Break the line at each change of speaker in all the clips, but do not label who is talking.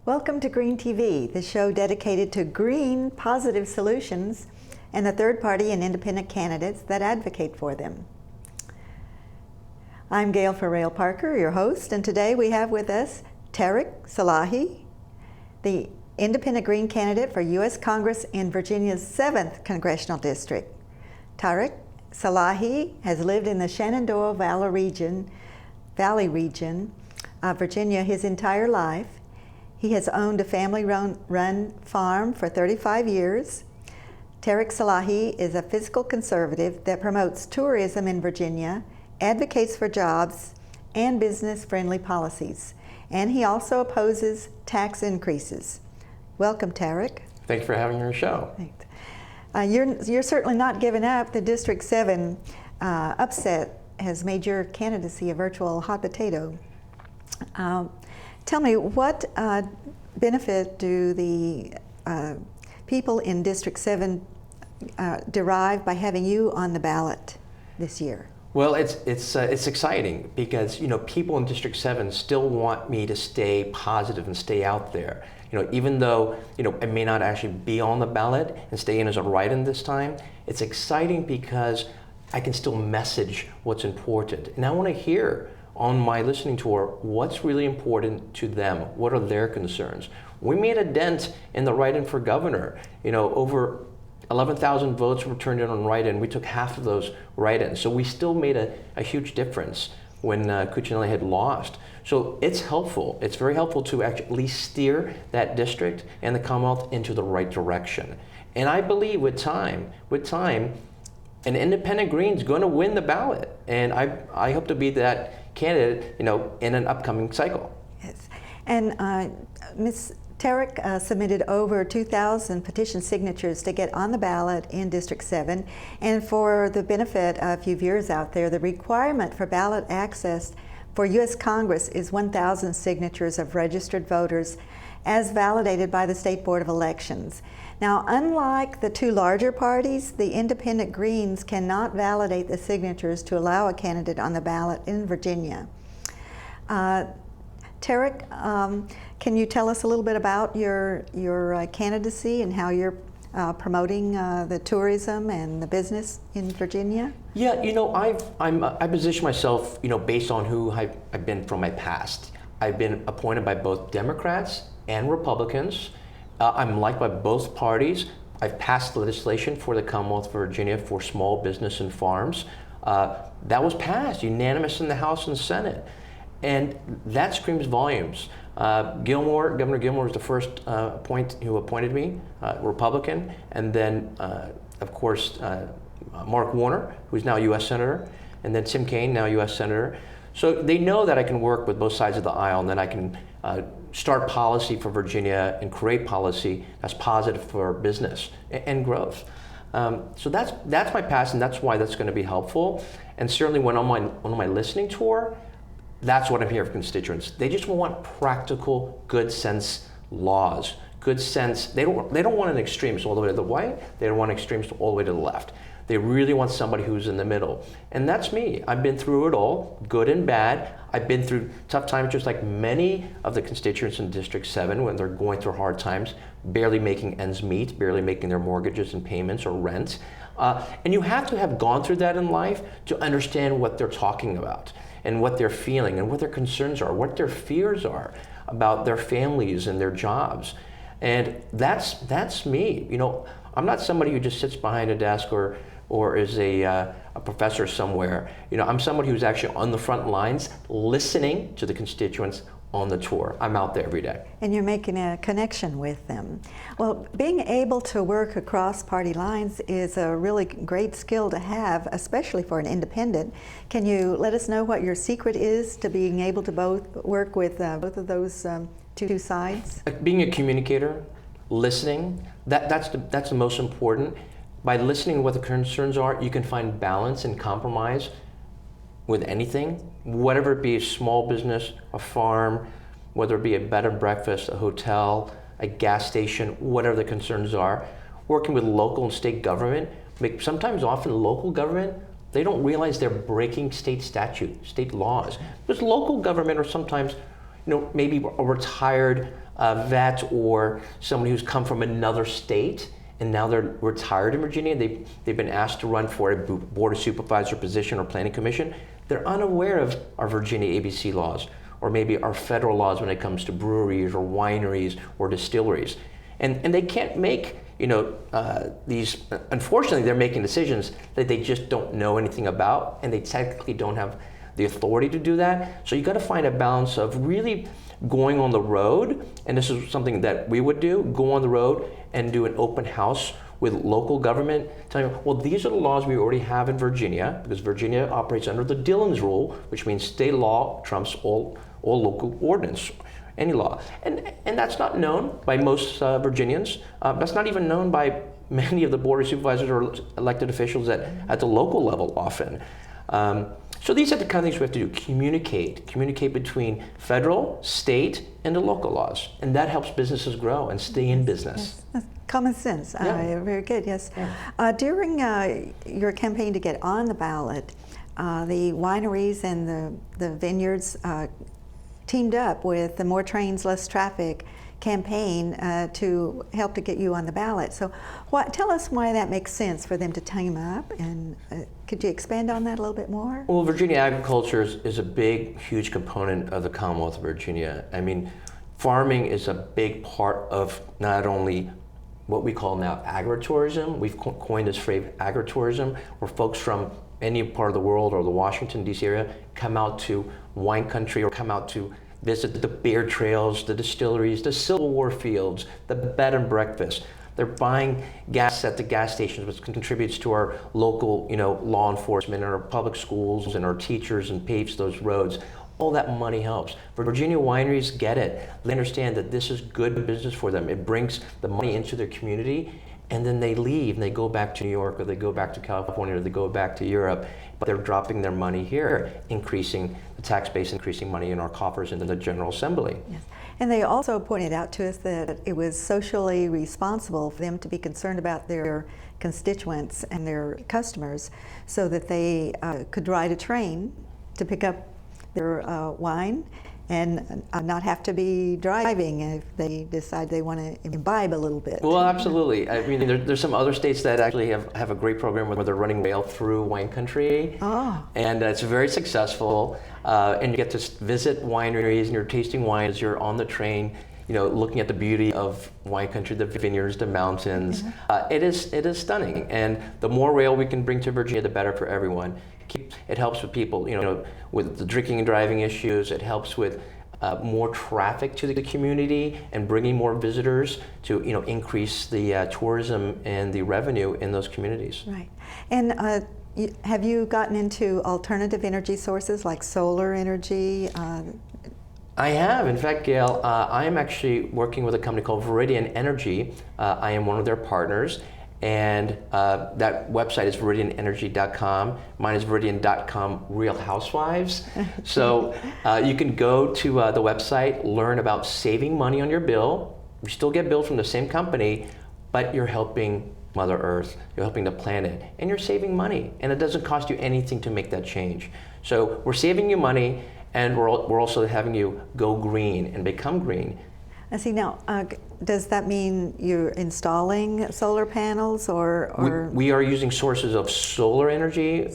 Welcome to Green TV, the show dedicated to green, positive solutions and the third party and independent candidates that advocate for them. I'm Gail Farrell Parker, your host, and today we have with us Tareq Salahi, the independent Green candidate for U.S. Congress in Virginia's 7th Congressional District. Tareq Salahi has lived in the Shenandoah Valley region of Virginia his entire life. He has owned a family-run farm for 35 years. Tareq Salahi is a fiscal conservative that promotes tourism in Virginia, advocates for jobs and business-friendly policies, and he also opposes tax increases. Welcome, Tareq.
Thanks for having me on your show.
You're certainly not giving up. The District 7 upset has made your candidacy a virtual hot potato. Tell me, what benefit do the people in District 7 derive by having you on the ballot this year?
Well, it's exciting because people in District 7 still want me to stay positive and stay out there. Even though I may not actually be on the ballot and stay in as a write-in this time, it's exciting because I can still message what's important, and I want to hear on my listening tour what's really important to them. What are their concerns? We made a dent in the write-in for governor. Over 11,000 votes were turned in on write-in. We took half of those write-ins, so we still made a huge difference when Cuccinelli had lost. So it's helpful. It's very helpful to actually steer that district and the Commonwealth into the right direction. And I believe with time, an independent Green's going to win the ballot, and I hope to be that candidate, in an upcoming cycle.
Yes, and Ms. Tareq submitted over 2,000 petition signatures to get on the ballot in District 7, and for the benefit of a few viewers out there, the requirement for ballot access for U.S. Congress is 1,000 signatures of registered voters as validated by the State Board of Elections. Now, unlike the two larger parties, the independent Greens cannot validate the signatures to allow a candidate on the ballot in Virginia. Tareq, can you tell us a little bit about your candidacy and how you're promoting the tourism and the business in Virginia?
Yeah, I position myself, based on who I've been from my past. I've been appointed by both Democrats and Republicans. I'm liked by both parties. I've passed legislation for the Commonwealth of Virginia for small business and farms. That was passed unanimous in the House and Senate. And that screams volumes. Governor Gilmore was the first who appointed me, Republican, and then, of course, Mark Warner, who's now U.S. Senator, and then Tim Kaine, now U.S. Senator. So they know that I can work with both sides of the aisle, and that I can start policy for Virginia and create policy that's positive for business and growth. So that's my past, and that's why that's going to be helpful. And certainly when on my listening tour, that's what I'm hearing from constituents. They just want practical, good sense laws. Good sense. They don't want an extremist all the way to the right. They don't want extremists all the way to the left. They really want somebody who's in the middle. And that's me. I've been through it all, good and bad. I've been through tough times just like many of the constituents in District 7 when they're going through hard times, barely making ends meet, barely making their mortgages and payments or rent. And you have to have gone through that in life to understand what they're talking about and what they're feeling and what their concerns are, what their fears are about their families and their jobs. And that's me. I'm not somebody who just sits behind a desk or is a professor somewhere. I'm somebody who's actually on the front lines, listening to the constituents on the tour. I'm out there every day.
And you're making a connection with them. Well, being able to work across party lines is a really great skill to have, especially for an independent. Can you let us know what your secret is to being able to both work with both of those two sides?
Being a communicator, listening, that's the most important. By listening to what the concerns are, you can find balance and compromise with anything, whatever it be a small business, a farm, whether it be a bed and breakfast, a hotel, a gas station, whatever the concerns are. Working with local and state government, sometimes often local government, they don't realize they're breaking state statute, state laws. Because local government are sometimes, maybe a retired vet or somebody who's come from another state and now they're retired in Virginia. They've been asked to run for a board of supervisor position or planning commission. They're unaware of our Virginia ABC laws or maybe our federal laws when it comes to breweries or wineries or distilleries. And they can't make, these, unfortunately, they're making decisions that they just don't know anything about, and they technically don't have the authority to do that. So you got to find a balance of really going on the road, and this is something that we would do, go on the road and do an open house with local government, telling them, well, these are the laws we already have in Virginia, because Virginia operates under the Dillon's rule, which means state law trumps all local ordinance, any law. And that's not known by most Virginians. That's not even known by many of the board of supervisors or elected officials at the local level often. So these are the kind of things we have to do. Communicate between federal, state, and the local laws. And that helps businesses grow and stay in business.
Yes. Common sense.
Yeah.
Very good, yes.
Yeah.
During your campaign to get on the ballot, the wineries and the vineyards teamed up with the More Trains, Less Traffic campaign to help to get you on the ballot. So tell us why that makes sense for them to team up, and could you expand on that a little bit more?
Well, Virginia agriculture is a big, huge component of the Commonwealth of Virginia. I mean, farming is a big part of not only what we call now agritourism. We've coined this phrase agritourism, where folks from any part of the world or the Washington, D.C. area come out to wine country or come out to visit the beer trails, the distilleries, the Civil War fields, the bed and breakfast. They're buying gas at the gas stations, which contributes to our local, law enforcement and our public schools and our teachers and paves those roads. All that money helps. Virginia wineries get it. They understand that this is good business for them. It brings the money into their community, and then they leave and they go back to New York or they go back to California or they go back to Europe, but they're dropping their money here, increasing the tax base, increasing money in our coffers into the General Assembly.
Yes. And they also pointed out to us that it was socially responsible for them to be concerned about their constituents and their customers so that they could ride a train to pick up their wine and not have to be driving if they decide they want to imbibe a little bit.
Well, absolutely. I mean, there's some other states that actually have a great program where they're running rail through wine country.
Oh.
And it's very successful. And you get to visit wineries and you're tasting wine as you're on the train, looking at the beauty of wine country, the vineyards, the mountains. It is stunning. And the more rail we can bring to Virginia, the better for everyone. It helps with people, with the drinking and driving issues. It helps with more traffic to the community and bringing more visitors to, increase the tourism and the revenue in those communities.
Right. And have you gotten into alternative energy sources like solar energy?
I have. In fact, Gail, I am actually working with a company called Viridian Energy. I am one of their partners. And that website is viridianenergy.com. Mine is viridian.com Real Housewives. So you can go to the website, learn about saving money on your bill. You still get billed from the same company, but you're helping Mother Earth, you're helping the planet, and you're saving money. And it doesn't cost you anything to make that change. So we're saving you money, and we're also having you go green and become green.
I see. Now, does that mean you're installing solar panels or?
We are using sources of solar energy,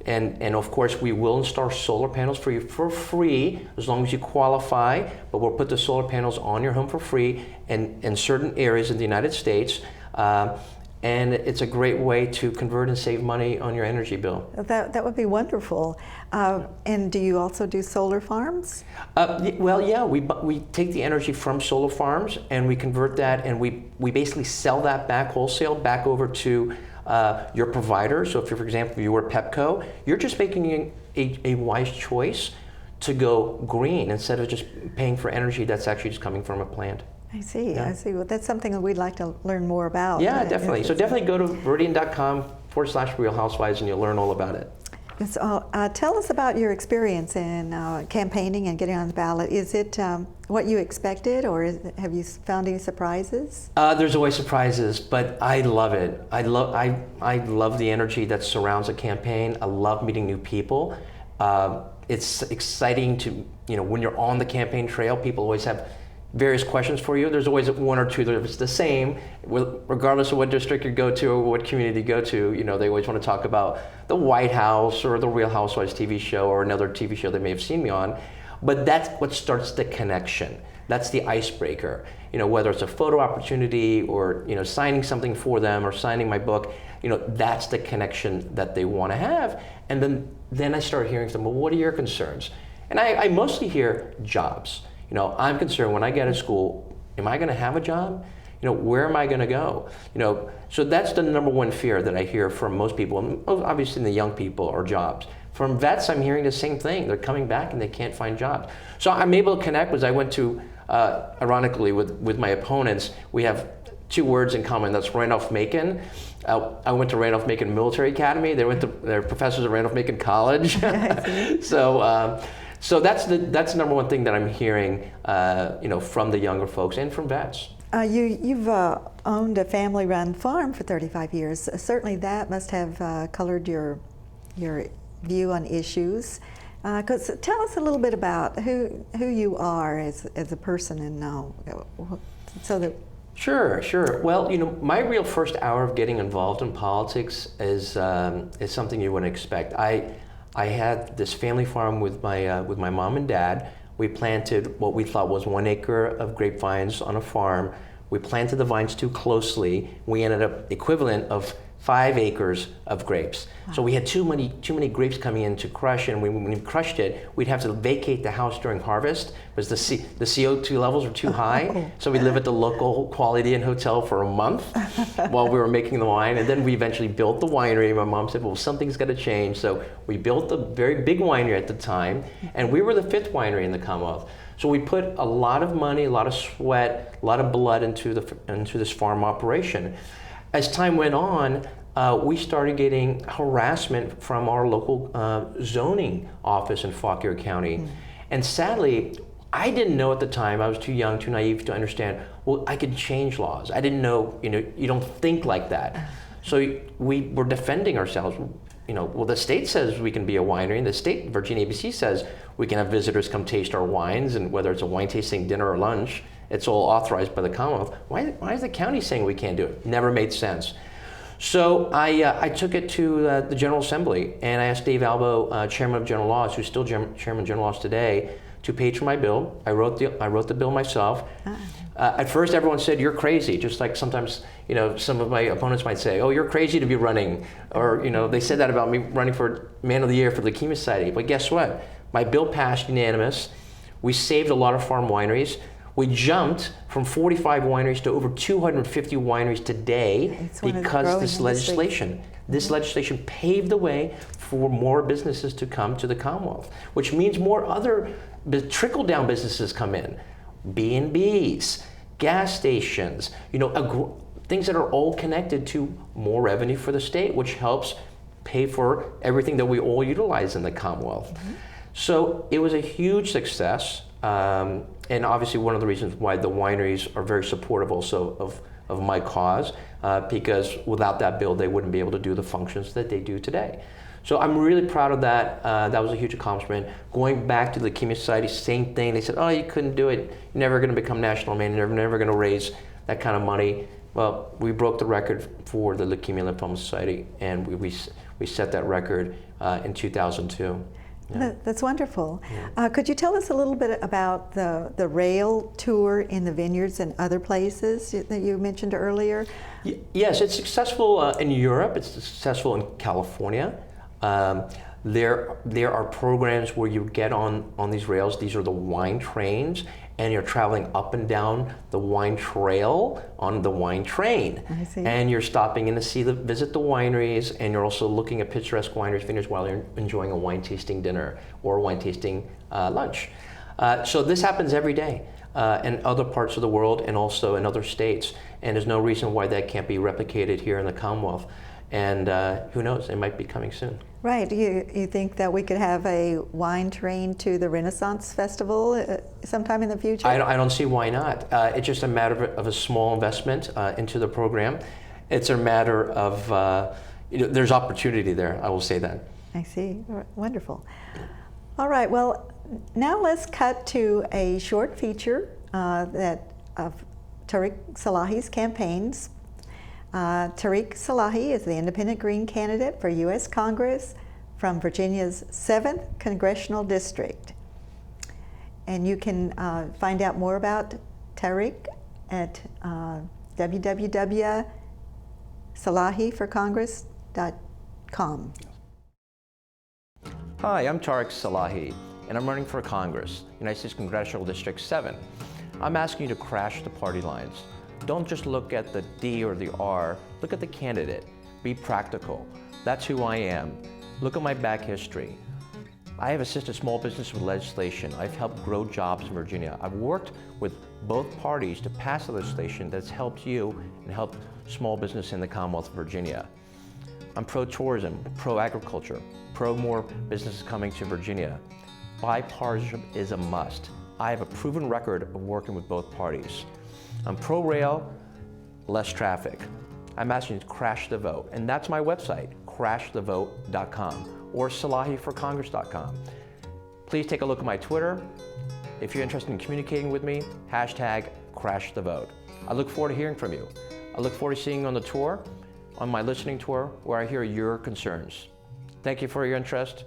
and of course we will install solar panels for you for free as long as you qualify, but we'll put the solar panels on your home for free in certain areas in the United States. And it's a great way to convert and save money on your energy bill.
That would be wonderful. And do you also do solar farms?
Well, yeah, we take the energy from solar farms and we convert that, and we basically sell that back wholesale back over to your provider. So if you're, for example, if you were Pepco, you're just making a wise choice to go green instead of just paying for energy that's actually just coming from a plant.
I see.
Yeah.
I see. Well, that's something that we'd like to learn more about.
Yeah, definitely. So definitely go to viridian.com/Real Housewives and you'll learn all about it.
So, tell us about your experience in campaigning and getting on the ballot. Is it what you expected, or have you found any surprises?
There's always surprises, but I love it. I love the energy that surrounds a campaign. I love meeting new people. It's exciting to, when you're on the campaign trail, people always have various questions for you. There's always one or two that it's the same, regardless of what district you go to or what community you go to. You know, they always want to talk about the White House or the Real Housewives TV show or another TV show they may have seen me on. But that's what starts the connection. That's the icebreaker. You know, whether it's a photo opportunity or, you know, signing something for them or signing my book, you know, that's the connection that they want to have. And then I start hearing from them, well, what are your concerns? And I mostly hear jobs. You know, I'm concerned when I get to school, am I going to have a job? You know, where am I going to go? You know, so that's the number one fear that I hear from most people, and obviously the young people, are jobs. From vets, I'm hearing the same thing. They're coming back and they can't find jobs. So I'm able to connect because I went to, ironically, with my opponents, we have two words in common. That's Randolph-Macon. I went to Randolph-Macon Military Academy. They're professors at Randolph-Macon College. So that's the number one thing that I'm hearing, you know, from the younger folks and from vets.
You've owned a family-run farm for 35 years. Certainly, that must have colored your view on issues. Because tell us a little bit about who you are as a person, and so that.
Sure. Well, you know, my real first hour of getting involved in politics is something you wouldn't expect. I had this family farm with my mom and dad. We planted what we thought was 1 acre of grapevines on a farm. We planted the vines too closely. We ended up equivalent of 5 acres of grapes. Wow. So we had too many grapes coming in to crush, and when we crushed it, we'd have to vacate the house during harvest because the CO2 levels were too high. So we lived at the local Quality Inn hotel for a month while we were making the wine, and then we eventually built the winery. My mom said, well, something's got to change. So we built a very big winery at the time, and we were the 5th winery in the Commonwealth. So we put a lot of money, a lot of sweat, a lot of blood into this farm operation. As time went on, we started getting harassment from our local zoning office in Fauquier County. Mm. And sadly, I didn't know at the time, I was too young, too naive to understand, well, I could change laws. I didn't know, you know, you don't think like that. So we were defending ourselves. You know, well, the state says we can be a winery, and the state, Virginia ABC, says we can have visitors come taste our wines, and whether it's a wine tasting dinner or lunch, it's all authorized by the Commonwealth. Why is the county saying we can't do it? Never made sense. So I took it to the General Assembly, and I asked Dave Albo, Chairman of General Laws, who's still Chairman of General Laws today, to page for my bill. I wrote the bill myself. At first, everyone said, you're crazy, just like sometimes, you know, some of my opponents might say, oh, you're crazy to be running. Or, you know, they said that about me running for Man of the Year for the Leukemia Society. But guess what? My bill passed unanimous. We saved a lot of farm wineries. We jumped from 45 wineries to over 250 wineries today because of this legislation. This legislation paved the way for more businesses to come to the Commonwealth, which means more other trickle-down businesses come in. B&Bs, gas stations, you know, things that are all connected to more revenue for the state, which helps pay for everything that we all utilize in the Commonwealth. Mm-hmm. So it was a huge success, and obviously one of the reasons why the wineries are very supportive also of my cause, because without that bill, they wouldn't be able to do the functions that they do today. So I'm really proud of that. That was a huge accomplishment. Going back to the Leukemia Society, same thing. They said, oh, you couldn't do it. You're never going to become national man. You're never going to raise that kind of money. Well, we broke the record for the Leukemia Lymphoma Society, and we set that record in 2002. Yeah.
That's wonderful. Yeah. Could you tell us a little bit about the rail tour in the vineyards and other places that you mentioned earlier?
Yes, it's successful in Europe. It's successful in California. There are programs where you get on these rails. These are the wine trains, and you're traveling up and down the wine trail on the wine train.
I see.
And you're stopping in to visit the wineries, and you're also looking at picturesque wineries, vineyards while you're enjoying a wine tasting dinner or a wine tasting lunch. So this happens every day in other parts of the world and also in other states. And there's no reason why that can't be replicated here in the Commonwealth. And who knows, it might be coming soon.
Right. You think that we could have a wine train to the Renaissance Festival sometime in the future?
I don't see why not. It's just a matter of a small investment into the program. It's a matter of, there's opportunity there, I will say that.
I see. Wonderful. All right. Well, now let's cut to a short feature that of Tareq Salahi's campaigns. Tareq Salahi is the independent Green candidate for U.S. Congress from Virginia's 7th Congressional District. And you can find out more about Tareq at www.salahiforcongress.com.
Hi, I'm Tareq Salahi, and I'm running for Congress, United States Congressional District 7. I'm asking you to crash the party lines. Don't just look at the D or the R, look at the candidate. Be practical. That's who I am. Look at my back history. I have assisted small business with legislation. I've helped grow jobs in Virginia. I've worked with both parties to pass legislation that's helped you and helped small business in the Commonwealth of Virginia. I'm pro-tourism, pro-agriculture, pro more businesses coming to Virginia. Bipartisanship is a must. I have a proven record of working with both parties. I'm pro-rail, less traffic. I'm asking you to crash the vote, and that's my website, crashthevote.com or salahiforcongress.com. Please take a look at my Twitter. If you're interested in communicating with me, #CrashTheVote. I look forward to hearing from you. I look forward to seeing you on the tour, on my listening tour, where I hear your concerns. Thank you for your interest,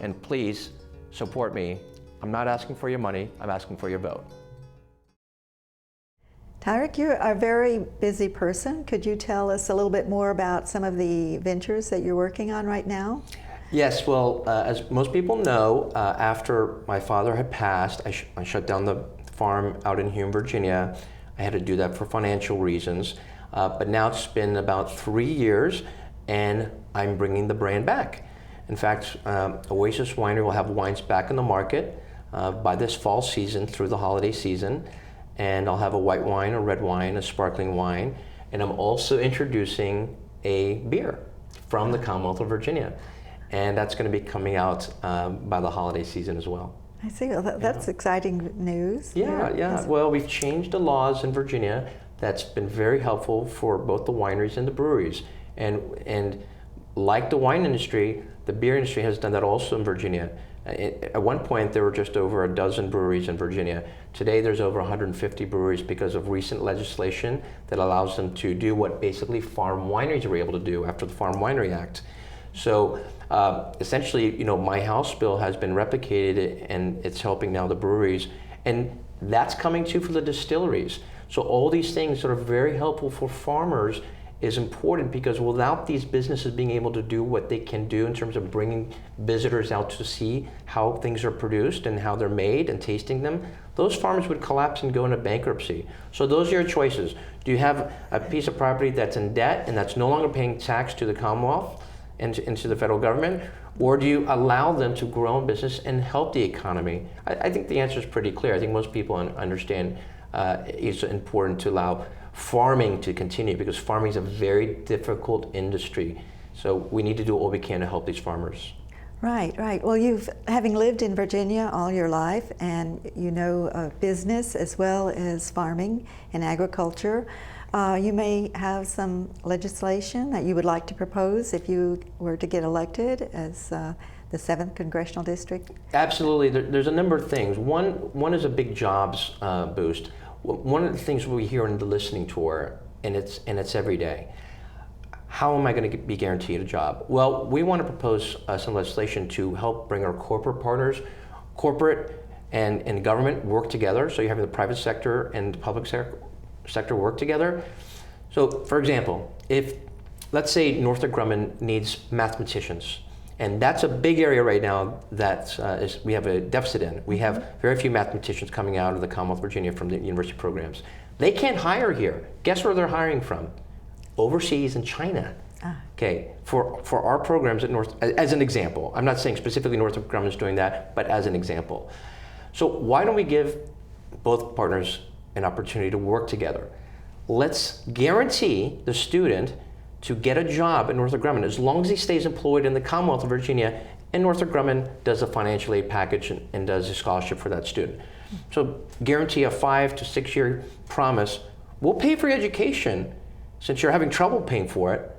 and please support me. I'm not asking for your money, I'm asking for your vote.
Tareq, you're a very busy person. Could you tell us a little bit more about some of the ventures that you're working on right now?
Yes, well, as most people know, after my father had passed, I shut down the farm out in Hume, Virginia. I had to do that for financial reasons. But now it's been about 3 years, and I'm bringing the brand back. In fact, Oasis Winery will have wines back in the market by this fall season through the holiday season. And I'll have a white wine, a red wine, a sparkling wine, and I'm also introducing a beer from the Commonwealth of Virginia. And that's going to be coming out by the holiday season as well.
I see. Well, that's exciting news.
Yeah.
Yes.
Well, we've changed the laws in Virginia. That's been very helpful for both the wineries and the breweries. And like the wine industry, the beer industry has done that also in Virginia. At one point, there were just over a dozen breweries in Virginia. Today, there's over 150 breweries because of recent legislation that allows them to do what basically farm wineries were able to do after the Farm Winery Act. So essentially, my House bill has been replicated, and it's helping now the breweries. And that's coming too for the distilleries. So all these things that are very helpful for farmers is important, because without these businesses being able to do what they can do in terms of bringing visitors out to see how things are produced and how they're made and tasting them, those farmers would collapse and go into bankruptcy. So those are your choices. Do you have a piece of property that's in debt and that's no longer paying tax to the Commonwealth and to the federal government? Or do you allow them to grow in business and help the economy? I think the answer is pretty clear. I think most people understand it's important to allow farming to continue, because farming is a very difficult industry. So we need to do all we can to help these farmers.
Right. Well, having lived in Virginia all your life, and you know business as well as farming and agriculture, you may have some legislation that you would like to propose if you were to get elected as the 7th Congressional District? Absolutely.
There's a number of things. One is a big jobs boost. One of the things we hear in the listening tour, and it's every day, how am I going to be guaranteed a job? Well, we want to propose some legislation to help bring our corporate partners, corporate and government work together. So you're having the private sector and the public sector work together. So, for example, if, let's say, Northrop Grumman needs mathematicians, and that's a big area right now that we have a deficit in. We have very few mathematicians coming out of the Commonwealth of Virginia from the university programs. They can't hire here. Guess where they're hiring from? Overseas in China. Okay, for our programs at as an example. I'm not saying specifically Northrop Grumman is doing that, but as an example. So why don't we give both partners an opportunity to work together? Let's guarantee the student to get a job at Northrop Grumman as long as he stays employed in the Commonwealth of Virginia, and Northrop Grumman does a financial aid package and does a scholarship for that student. So guarantee a 5 to 6 year promise. We'll pay for your education since you're having trouble paying for it.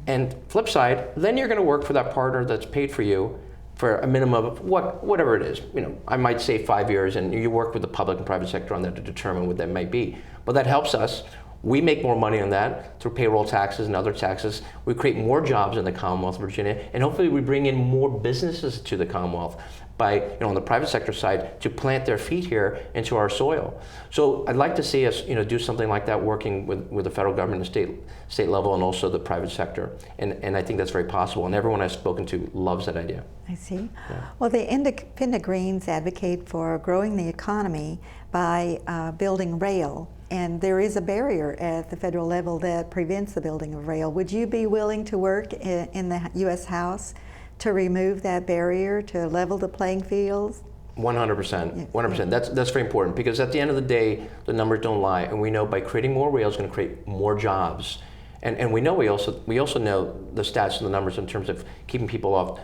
And flip side, then you're going to work for that partner that's paid for you for a minimum of whatever it is. I might say 5 years, and you work with the public and private sector on that to determine what that might be. But that helps us. We make more money on that through payroll taxes and other taxes. We create more jobs in the Commonwealth of Virginia, and hopefully we bring in more businesses to the Commonwealth by, on the private sector side, to plant their feet here into our soil. So I'd like to see us, do something like that, working with the federal government and state level, and also the private sector. And I think that's very possible. And everyone I've spoken to loves that idea.
I see.
Yeah.
Well, the Independent Greens advocate for growing the economy by building rail. And there is a barrier at the federal level that prevents the building of rail. Would you be willing to work in the U.S. House to remove that barrier, to level the playing fields?
100%. 100%. That's very important, because at the end of the day, the numbers don't lie, and we know by creating more rail is going to create more jobs. And we know we also know the stats and the numbers in terms of keeping people off,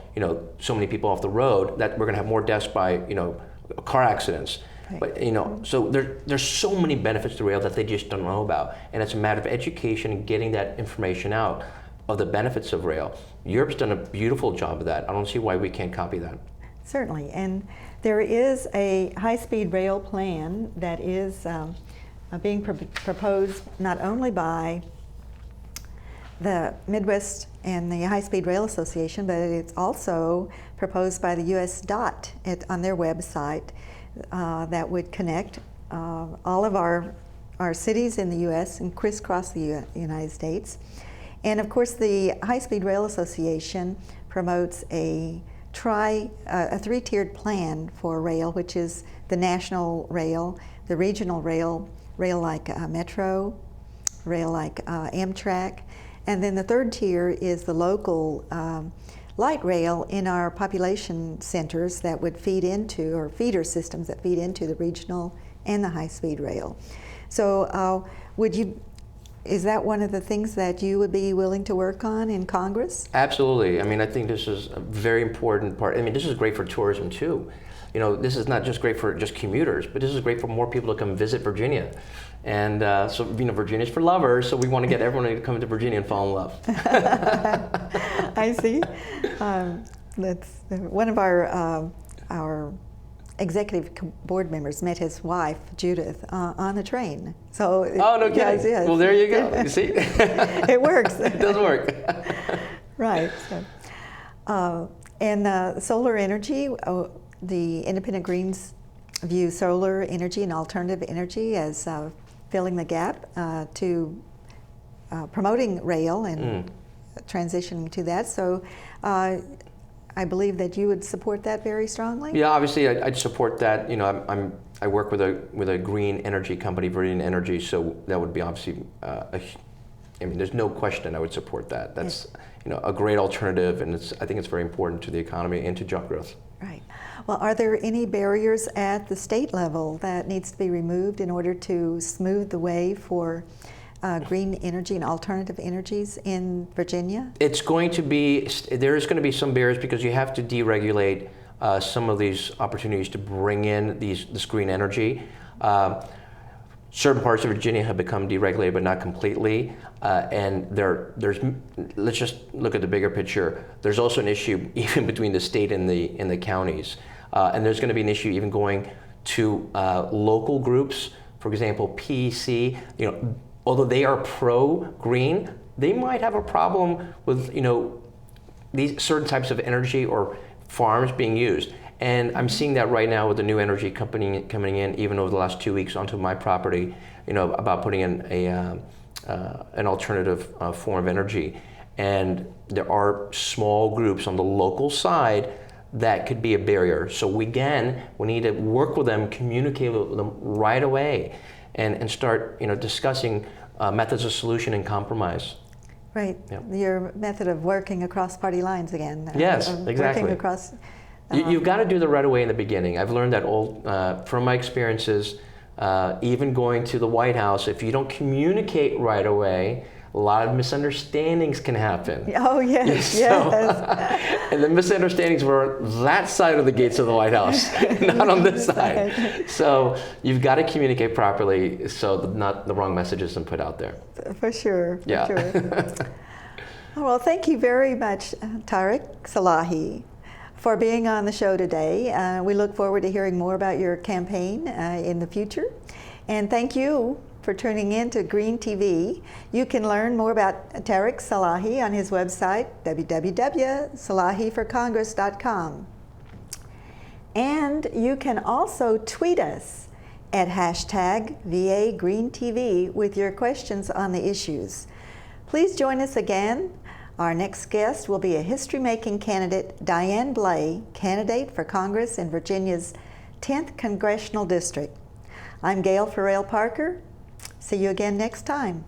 so many people off the road, that we're going to have more deaths by, car accidents. But so there's so many benefits to rail that they just don't know about, and it's a matter of education and getting that information out of the benefits of rail. Europe's done a beautiful job of that. I don't see why we can't copy that.
Certainly, and there is a high-speed rail plan that is being proposed not only by the Midwest and the High-Speed Rail Association, but it's also proposed by the US DOT on their website. That would connect all of our cities in the U.S. and crisscross the United States. And of course, the High-Speed Rail Association promotes a three-tiered plan for rail, which is the national rail, the regional rail like Metro, rail like Amtrak, and then the third tier is the local light rail in our population centers that would feed into, or feeder systems that feed into the regional and the high-speed rail. So is that one of the things that you would be willing to work on in Congress?
Absolutely. I think this is a very important part. This is great for tourism too. This is not just great for just commuters, but this is great for more people to come visit Virginia. And so, Virginia's for lovers, so we want to get everyone to come to Virginia and fall in love.
I see. That's one of our executive board members met his wife, Judith, on the train. So,
oh, no kidding.
Yes.
Well, there you go. You see?
It works.
It does work.
Right. So, and solar energy, the Independent Greens view solar energy and alternative energy as filling the gap to promoting rail and transitioning to that. So I believe that you would support that very strongly.
Yeah, obviously I'd support that. I work with a green energy company, Viridian Energy, so that would be obviously there's no question I would support that. That's a great alternative, and I think it's very important to the economy and to job growth.
Right. Well, are there any barriers at the state level that needs to be removed in order to smooth the way for green energy and alternative energies in Virginia? There is going to be some barriers, because you have to deregulate some of these opportunities to bring in this green energy. Certain parts of Virginia have become deregulated, but not completely. And let's just look at the bigger picture. There's also an issue even between the state and the counties. And there's going to be an issue even going to local groups. For example, PEC, although they are pro-green, they might have a problem with, these certain types of energy or farms being used. And I'm seeing that right now with the new energy company coming in, even over the last 2 weeks, onto my property, about putting in an alternative form of energy. And there are small groups on the local side that could be a barrier. So we need to work with them, communicate with them right away, and start discussing methods of solution and compromise. Right. Yep. Your method of working across party lines again.
Yes, exactly.
Working across.
You've got to do the right away in the beginning. I've learned that from my experiences, even going to the White House. If you don't communicate right away, a lot of misunderstandings can happen.
Oh, yes, yes.
And the misunderstandings were that side of the gates of the White House, not on this side. So you've got to communicate properly so that not the wrong message isn't put out there.
For sure,
yeah.
Sure. Well, thank you very much, Tareq Salahi, for being on the show today. We look forward to hearing more about your campaign in the future. And thank you for tuning in to Green TV. You can learn more about Tareq Salahi on his website, www.salahiforcongress.com. And you can also tweet us at #VAGreenTV with your questions on the issues. Please join us again. Our next guest will be a history-making candidate, Diane Blay, candidate for Congress in Virginia's 10th Congressional District. I'm Gail Farrell Parker. See you again next time.